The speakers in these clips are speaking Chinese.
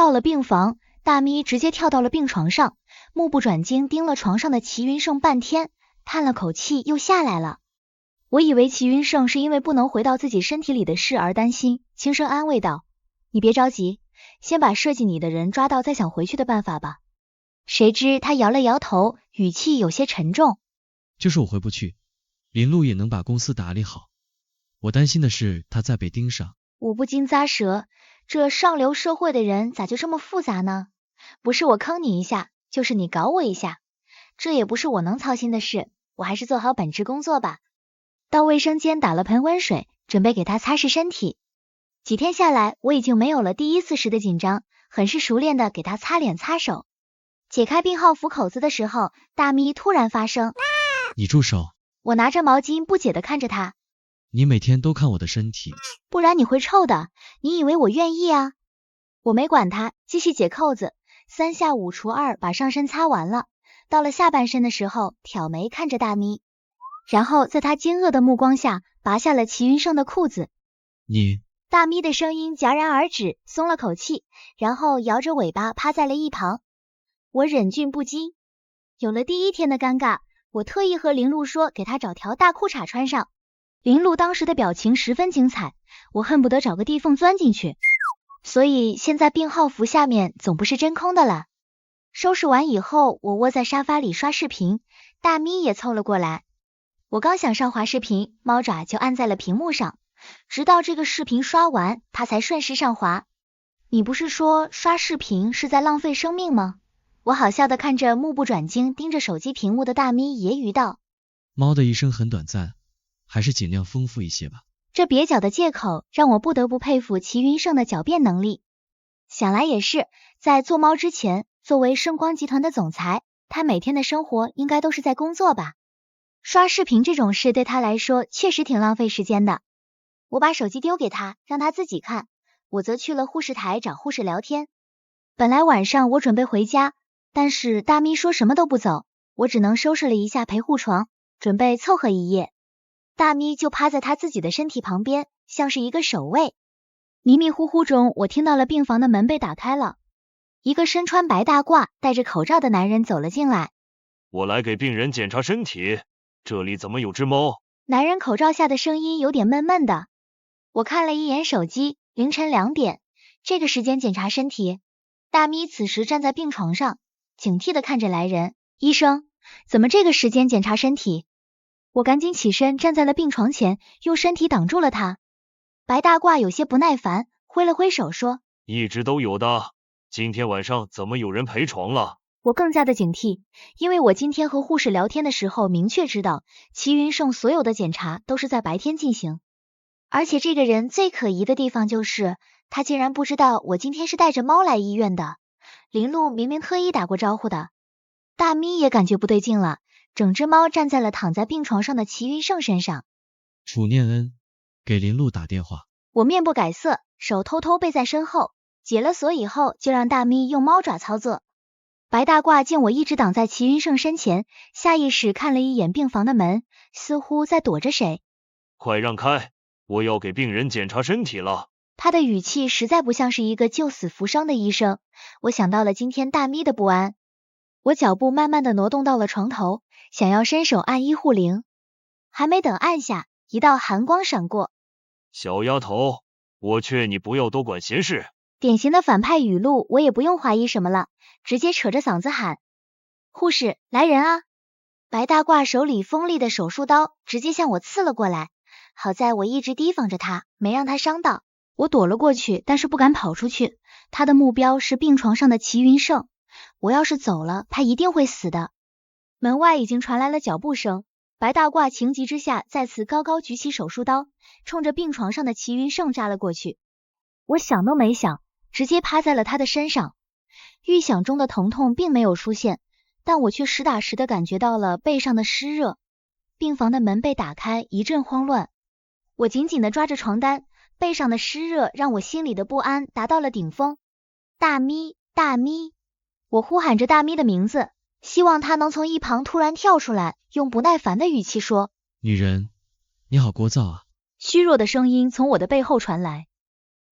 到了病房，大咪直接跳到了病床上，目不转睛盯了床上的齐云胜半天，叹了口气又下来了。我以为齐云胜是因为不能回到自己身体里的事而担心，轻声安慰道：你别着急，先把设计你的人抓到再想回去的办法吧。谁知他摇了摇头，语气有些沉重。就是我回不去，林路也能把公司打理好，我担心的是他再被盯上。我不禁咂舌，这上流社会的人咋就这么复杂呢？不是我坑你一下，就是你搞我一下，这也不是我能操心的事，我还是做好本职工作吧。到卫生间打了盆温水，准备给他擦拭身体。几天下来，我已经没有了第一次时的紧张，很是熟练的给他擦脸擦手。解开病号服口子的时候，大咪突然发声：你住手！我拿着毛巾不解的看着他。你每天都看我的身体，不然你会臭的，你以为我愿意啊？我没管他，继续解扣子，3下5除2把上身擦完了。到了下半身的时候，挑眉看着大咪，然后在他惊愕的目光下拔下了齐云胜的裤子。你……大咪的声音戛然而止，松了口气，然后摇着尾巴趴在了一旁。我忍俊不禁，有了第一天的尴尬，我特意和林路说给他找条大裤衩穿上。林路当时的表情十分精彩，我恨不得找个地缝钻进去。所以现在病号服下面总不是真空的了。收拾完以后，我窝在沙发里刷视频，大咪也凑了过来。我刚想上滑视频，猫爪就按在了屏幕上，直到这个视频刷完，它才顺势上滑。你不是说刷视频是在浪费生命吗？我好笑的看着目不转睛盯着手机屏幕的大咪揶揄道。猫的一生很短暂，还是尽量丰富一些吧。这蹩脚的借口让我不得不佩服齐云胜的狡辩能力。想来也是，在做猫之前，作为盛光集团的总裁，他每天的生活应该都是在工作吧。刷视频这种事对他来说确实挺浪费时间的。我把手机丢给他，让他自己看，我则去了护士台找护士聊天。本来晚上我准备回家，但是大咪说什么都不走，我只能收拾了一下陪护床，准备凑合一夜。大咪就趴在他自己的身体旁边，像是一个守卫。迷迷糊糊中，我听到了病房的门被打开了，一个身穿白大褂、戴着口罩的男人走了进来。我来给病人检查身体，这里怎么有只猫？男人口罩下的声音有点闷闷的。我看了一眼手机，凌晨2点，这个时间检查身体。大咪此时站在病床上，警惕的看着来人。医生，怎么这个时间检查身体？我赶紧起身站在了病床前，用身体挡住了他。白大褂有些不耐烦，挥了挥手说：一直都有的，今天晚上怎么有人陪床了？我更加的警惕，因为我今天和护士聊天的时候明确知道，齐云胜所有的检查都是在白天进行。而且这个人最可疑的地方就是，他竟然不知道我今天是带着猫来医院的。林路明明特意打过招呼的。大咪也感觉不对劲了，整只猫站在了躺在病床上的齐云胜身上。楚念恩，给林路打电话。我面不改色，手偷偷背在身后，解了锁以后就让大咪用猫爪操作。白大褂见我一直挡在齐云胜身前，下意识看了一眼病房的门，似乎在躲着谁。快让开，我要给病人检查身体了。他的语气实在不像是一个救死扶伤的医生，我想到了今天大咪的不安。我脚步慢慢的挪动到了床头，想要伸手按医护铃，还没等按下，一道寒光闪过。小丫头，我劝你不要多管闲事。典型的反派语录，我也不用怀疑什么了，直接扯着嗓子喊：护士，来人啊！白大褂手里锋利的手术刀直接向我刺了过来，好在我一直提防着他，没让他伤到。我躲了过去，但是不敢跑出去，他的目标是病床上的齐云胜，我要是走了，他一定会死的。门外已经传来了脚步声，白大褂情急之下再次高高举起手术刀，冲着病床上的齐云胜扎了过去。我想都没想，直接趴在了他的身上。预想中的疼痛并没有出现，但我却实打实的感觉到了背上的湿热。病房的门被打开，一阵慌乱。我紧紧的抓着床单，背上的湿热让我心里的不安达到了顶峰。大咪，大咪，我呼喊着大咪的名字，希望他能从一旁突然跳出来，用不耐烦的语气说：女人，你好聒噪啊！虚弱的声音从我的背后传来。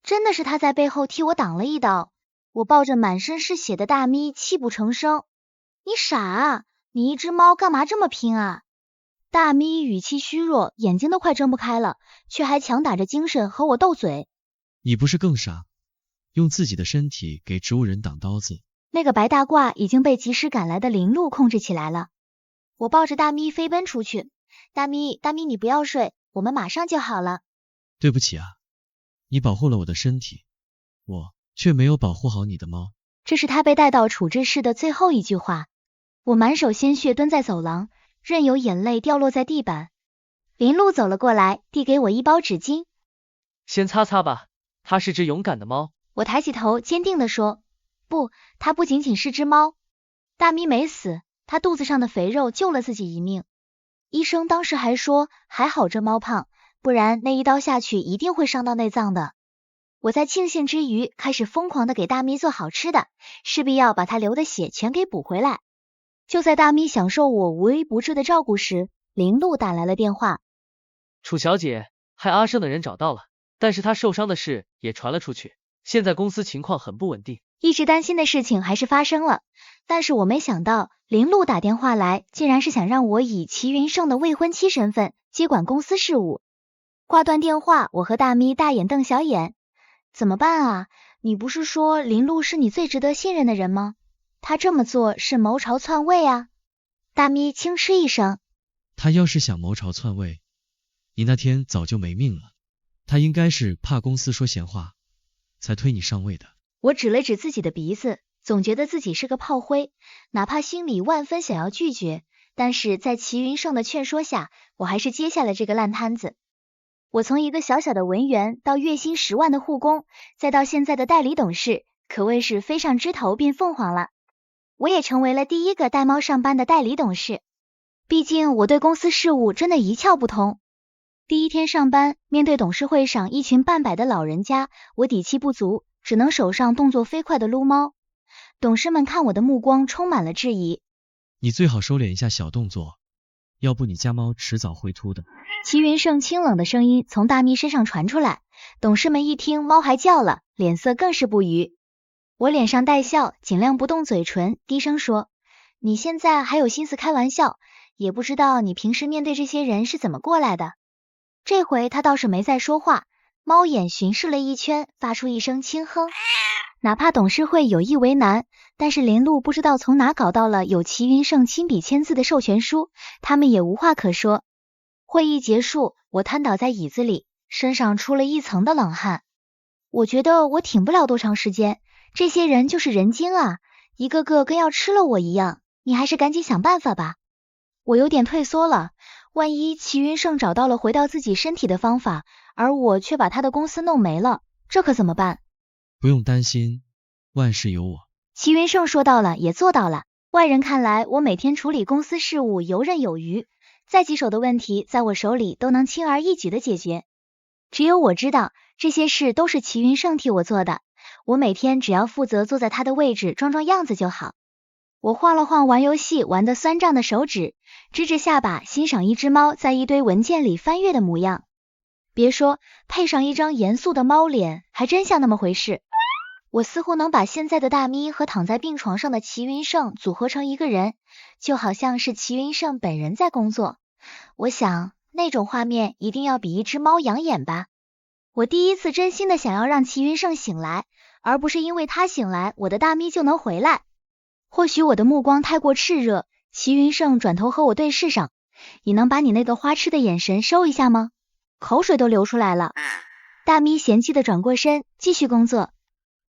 真的是他在背后替我挡了一刀。我抱着满身是血的大咪泣不成声。你傻啊，你一只猫干嘛这么拼啊？大咪语气虚弱，眼睛都快睁不开了，却还强打着精神和我斗嘴。你不是更傻，用自己的身体给植物人挡刀子。那个白大褂已经被及时赶来的林鹿控制起来了。我抱着大咪飞奔出去。大咪，你不要睡，我们马上就好了。对不起啊，你保护了我的身体，我却没有保护好你的猫。这是他被带到处置室的最后一句话。我满手鲜血蹲在走廊，任由眼泪掉落在地板。林鹿走了过来，递给我一包纸巾。先擦擦吧，它是只勇敢的猫。我抬起头，坚定地说，不，它不仅仅是只猫。大咪没死，它肚子上的肥肉救了自己一命。医生当时还说，还好这猫胖，不然那一刀下去一定会伤到内脏的。我在庆幸之余，开始疯狂的给大咪做好吃的，势必要把它流的血全给补回来。就在大咪享受我无微不至的照顾时，林鹿打来了电话。楚小姐，害阿胜的人找到了，但是他受伤的事也传了出去，现在公司情况很不稳定。一直担心的事情还是发生了，但是我没想到林鹿打电话来，竟然是想让我以齐云胜的未婚妻身份接管公司事务。挂断电话，我和大咪大眼瞪小眼。怎么办啊？你不是说林鹿是你最值得信任的人吗？他这么做是谋朝篡位啊！大咪轻嗤一声。他要是想谋朝篡位，你那天早就没命了。他应该是怕公司说闲话，才推你上位的。我指了指自己的鼻子，总觉得自己是个炮灰，哪怕心里万分想要拒绝，但是在齐云胜的劝说下，我还是接下了这个烂摊子。我从一个小小的文员到月薪10万的护工，再到现在的代理董事，可谓是飞上枝头变凤凰了。我也成为了第一个带猫上班的代理董事，毕竟我对公司事务真的一窍不通。第一天上班，面对董事会上一群半百的老人家，我底气不足，只能手上动作飞快的撸猫。董事们看我的目光充满了质疑。你最好收敛一下小动作，要不你家猫迟早会秃的。齐云胜清冷的声音从大咪身上传出来，董事们一听猫还叫了，脸色更是不愉。我脸上带笑，尽量不动嘴唇，低声说，你现在还有心思开玩笑，也不知道你平时面对这些人是怎么过来的。这回他倒是没再说话，猫眼巡视了一圈，发出一声轻哼。哪怕董事会有意为难，但是林鹿不知道从哪搞到了有齐云胜亲笔签字的授权书，他们也无话可说。会议结束，我瘫倒在椅子里，身上出了一层的冷汗。我觉得我挺不了多长时间，这些人就是人精啊，一个个跟要吃了我一样，你还是赶紧想办法吧。我有点退缩了，万一齐云胜找到了回到自己身体的方法，而我却把他的公司弄没了，这可怎么办？不用担心，万事有我。齐云胜说到了，也做到了。外人看来，我每天处理公司事务游刃有余，再棘手的问题在我手里都能轻而易举的解决。只有我知道，这些事都是齐云胜替我做的，我每天只要负责坐在他的位置装装样子就好。我晃了晃玩游戏玩得酸胀的手指，支着下巴欣赏一只猫在一堆文件里翻阅的模样。别说，配上一张严肃的猫脸，还真像那么回事。我似乎能把现在的大咪和躺在病床上的齐云胜组合成一个人，就好像是齐云胜本人在工作。我想，那种画面一定要比一只猫养眼吧。我第一次真心的想要让齐云胜醒来，而不是因为他醒来，我的大咪就能回来。或许我的目光太过炽热，齐云胜转头和我对视上，你能把你那个花痴的眼神收一下吗？口水都流出来了。大咪嫌弃的转过身，继续工作。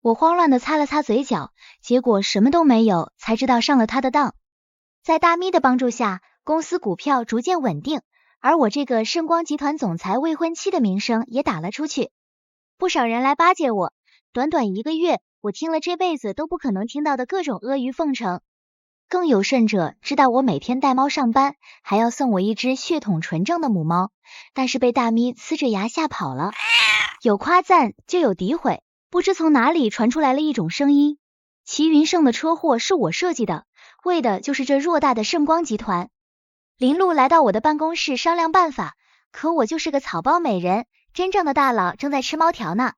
我慌乱的擦了擦嘴角，结果什么都没有，才知道上了他的当。在大咪的帮助下，公司股票逐渐稳定，而我这个盛光集团总裁未婚妻的名声也打了出去，不少人来巴结我。短短1个月，我听了这辈子都不可能听到的各种阿谀奉承。更有甚者，知道我每天带猫上班，还要送我一只血统纯正的母猫，但是被大咪呲着牙吓跑了。有夸赞就有诋毁，不知从哪里传出来了一种声音，齐云胜的车祸是我设计的，为的就是这偌大的盛光集团。林鹿来到我的办公室商量办法，可我就是个草包美人，真正的大佬正在吃猫条呢。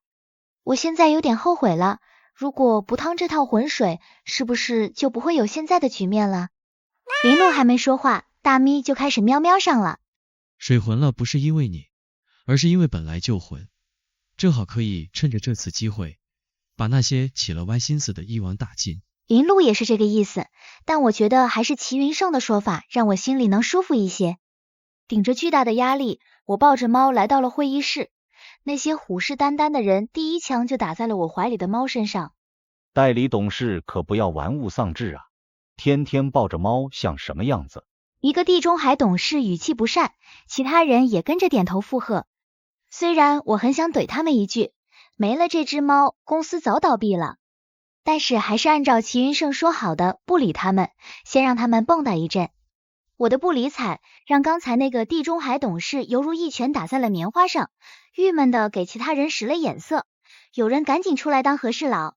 我现在有点后悔了，如果不趟这套浑水，是不是就不会有现在的局面了？林鹿还没说话，大咪就开始喵喵上了。水浑了不是因为你，而是因为本来就浑，正好可以趁着这次机会，把那些起了歪心思的一网打尽。林鹿也是这个意思，但我觉得还是齐云胜的说法让我心里能舒服一些。顶着巨大的压力，我抱着猫来到了会议室。那些虎视眈眈的人第一枪就打在了我怀里的猫身上。代理董事可不要玩物丧志啊，天天抱着猫像什么样子？一个地中海董事语气不善，其他人也跟着点头附和。虽然我很想怼他们一句，没了这只猫，公司早倒闭了，但是还是按照齐云胜说好的，不理他们，先让他们蹦跶一阵。我的不理睬，让刚才那个地中海董事犹如一拳打在了棉花上，郁闷的给其他人使了眼色。有人赶紧出来当和事佬。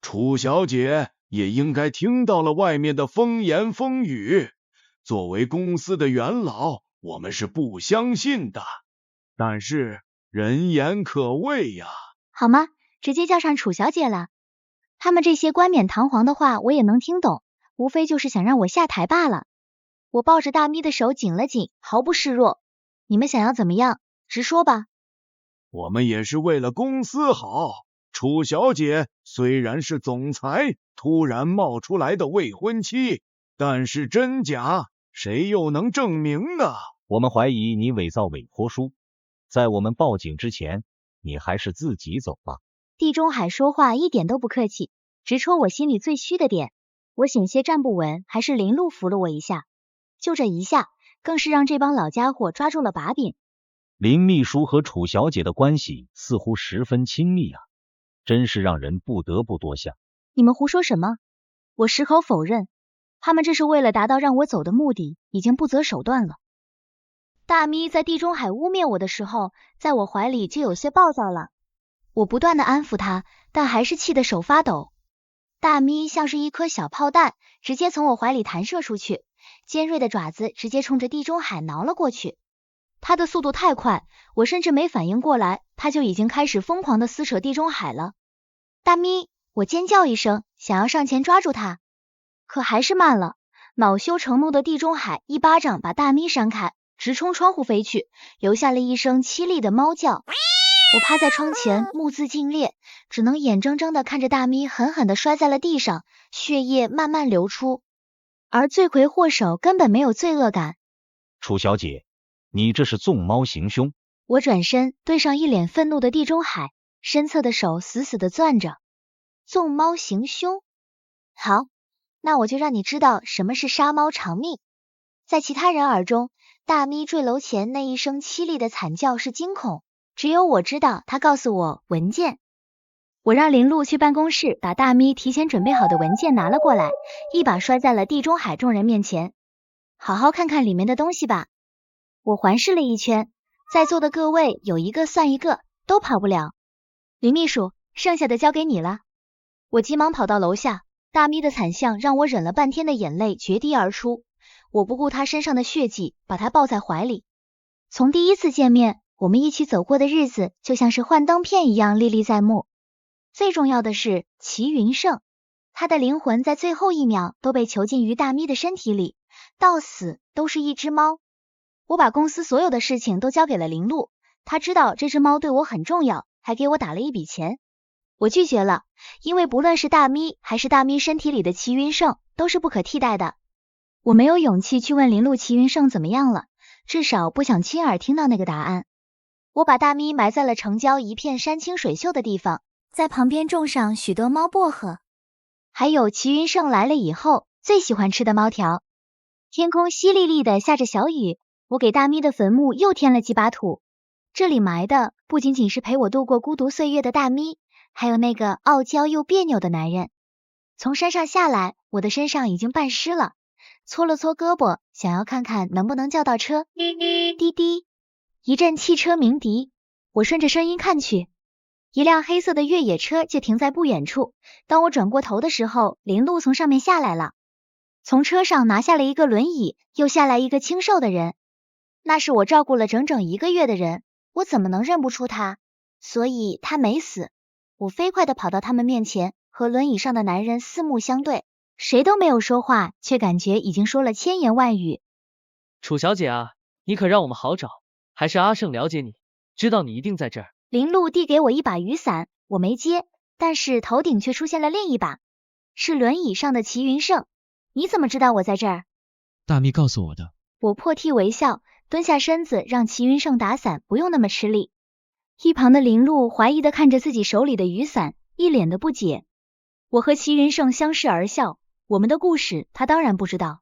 楚小姐也应该听到了外面的风言风语，作为公司的元老，我们是不相信的，但是人言可畏呀。好吗？直接叫上楚小姐了。他们这些冠冕堂皇的话我也能听懂，无非就是想让我下台罢了。我抱着大咪的手紧了紧，毫不示弱。你们想要怎么样？直说吧。我们也是为了公司好。楚小姐虽然是总裁突然冒出来的未婚妻，但是真假谁又能证明呢？我们怀疑你伪造委托书，在我们报警之前，你还是自己走吧。地中海说话一点都不客气，直戳我心里最虚的点。我险些站不稳，还是林鹿扶了我一下。就这一下，更是让这帮老家伙抓住了把柄。林秘书和楚小姐的关系似乎十分亲密啊，真是让人不得不多想。你们胡说什么？我矢口否认，他们这是为了达到让我走的目的，已经不择手段了。大咪在地中海污蔑我的时候，在我怀里就有些暴躁了。我不断的安抚他，但还是气得手发抖。大咪像是一颗小炮弹，直接从我怀里弹射出去，尖锐的爪子直接冲着地中海挠了过去。它的速度太快，我甚至没反应过来，它就已经开始疯狂的撕扯地中海了。大咪，我尖叫一声，想要上前抓住它，可还是慢了。恼羞成怒的地中海一巴掌把大咪扇开，直冲窗户飞去，留下了一声凄厉的猫叫。我趴在窗前，目眦尽裂，只能眼睁睁的看着大咪狠狠的摔在了地上，血液慢慢流出。而罪魁祸首根本没有罪恶感。楚小姐，你这是纵猫行凶。我转身对上一脸愤怒的地中海，身侧的手死死的攥着。纵猫行凶？好，那我就让你知道什么是杀猫偿命。在其他人耳中，大咪坠楼前那一声凄厉的惨叫是惊恐，只有我知道，他告诉我文件。我让林鹿去办公室把大咪提前准备好的文件拿了过来，一把摔在了地中海众人面前。好好看看里面的东西吧。我环视了一圈，在座的各位有一个算一个，都跑不了。林秘书，剩下的交给你了。我急忙跑到楼下，大咪的惨象让我忍了半天的眼泪决堤而出。我不顾她身上的血迹，把她抱在怀里。从第一次见面，我们一起走过的日子就像是幻灯片一样历历在目。最重要的是齐云胜，他的灵魂在最后一秒都被囚禁于大咪的身体里，到死都是一只猫。我把公司所有的事情都交给了林鹿，他知道这只猫对我很重要，还给我打了一笔钱。我拒绝了，因为不论是大咪还是大咪身体里的齐云胜都是不可替代的。我没有勇气去问林鹿齐云胜怎么样了，至少不想亲耳听到那个答案。我把大咪埋在了城郊一片山清水秀的地方，在旁边种上许多猫薄荷，还有齐云胜来了以后最喜欢吃的猫条。天空淅沥沥的下着小雨，我给大咪的坟墓又添了几把土。这里埋的不仅仅是陪我度过孤独岁月的大咪，还有那个傲娇又别扭的男人。从山上下来，我的身上已经半湿了，搓了搓胳膊，想要看看能不能叫到车。滴滴，一阵汽车鸣笛，我顺着声音看去，一辆黑色的越野车就停在不远处。当我转过头的时候，林鹿从上面下来了，从车上拿下了一个轮椅，又下来一个清瘦的人。那是我照顾了整整1个月的人，我怎么能认不出他？所以他没死。我飞快地跑到他们面前，和轮椅上的男人四目相对，谁都没有说话，却感觉已经说了千言万语。楚小姐啊，你可让我们好找，还是阿胜了解你，知道你一定在这儿。林路递给我一把雨伞，我没接，但是头顶却出现了另一把，是轮椅上的齐云胜。你怎么知道我在这儿？大蜜告诉我的。我破涕为笑，蹲下身子让齐云胜打伞，不用那么吃力。一旁的林路怀疑的看着自己手里的雨伞，一脸的不解。我和齐云胜相视而笑，我们的故事他当然不知道。